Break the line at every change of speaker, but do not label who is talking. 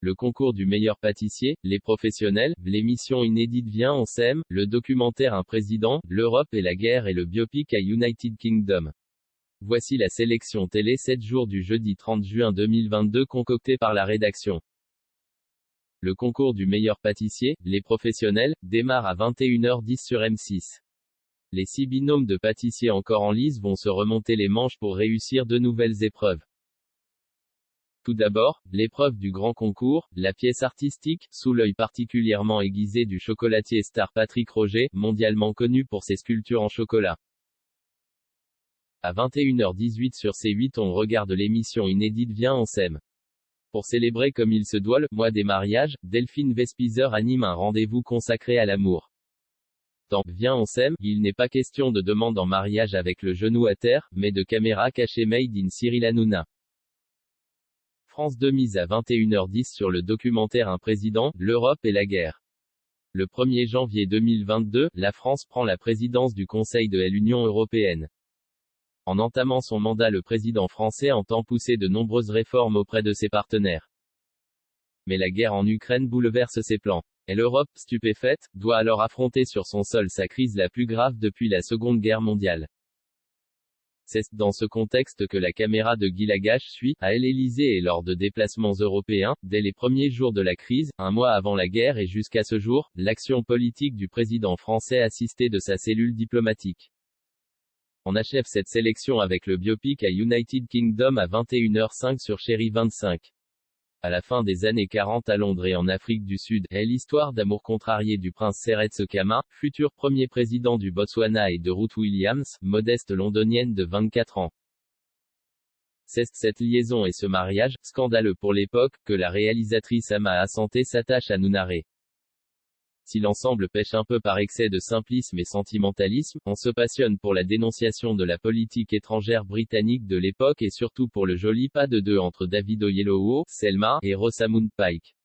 Le concours du meilleur pâtissier, les professionnels, l'émission inédite Viens on s'aime, le documentaire Un président, l'Europe et la guerre et le biopic à United Kingdom. Voici la sélection télé 7 jours du jeudi 30 juin 2022 concoctée par la rédaction. Le concours du meilleur pâtissier, les professionnels, démarre à 21h10 sur M6. Les 6 binômes de pâtissiers encore en lice vont se remonter les manches pour réussir de nouvelles épreuves. Tout d'abord, l'épreuve du grand concours, la pièce artistique, sous l'œil particulièrement aiguisé du chocolatier star Patrick Roger, mondialement connu pour ses sculptures en chocolat. À 21h18 sur C8 on regarde l'émission inédite Viens on s'aime. Pour célébrer comme il se doit le mois des mariages, Delphine Vespizer anime un rendez-vous consacré à l'amour. Dans Viens on s'aime, il n'est pas question de demande en mariage avec le genou à terre, mais de caméra cachée made in Cyril Hanouna. France 2 mise à 21h10 sur le documentaire Un président, l'Europe et la guerre. Le 1er janvier 2022, la France prend la présidence du Conseil de l'Union européenne. En entamant son mandat, le président français entend pousser de nombreuses réformes auprès de ses partenaires. Mais la guerre en Ukraine bouleverse ses plans. Et l'Europe, stupéfaite, doit alors affronter sur son sol sa crise la plus grave depuis la Seconde Guerre mondiale. C'est dans ce contexte que la caméra de Guy Lagache suit, à l'Élysée et lors de déplacements européens, dès les premiers jours de la crise, un mois avant la guerre et jusqu'à ce jour, l'action politique du président français assisté de sa cellule diplomatique. On achève cette sélection avec le biopic à United Kingdom à 21h05 sur Chérie 25. À la fin des années 40 à Londres et en Afrique du Sud, est l'histoire d'amour contrarié du prince Seretse Khama, futur premier président du Botswana, et de Ruth Williams, modeste londonienne de 24 ans. C'est cette liaison et ce mariage, scandaleux pour l'époque, que la réalisatrice Ama Asante s'attache à nous narrer. Si l'ensemble pêche un peu par excès de simplisme et sentimentalisme, on se passionne pour la dénonciation de la politique étrangère britannique de l'époque et surtout pour le joli pas de deux entre David Oyelowo, Selma, et Rosamund Pike.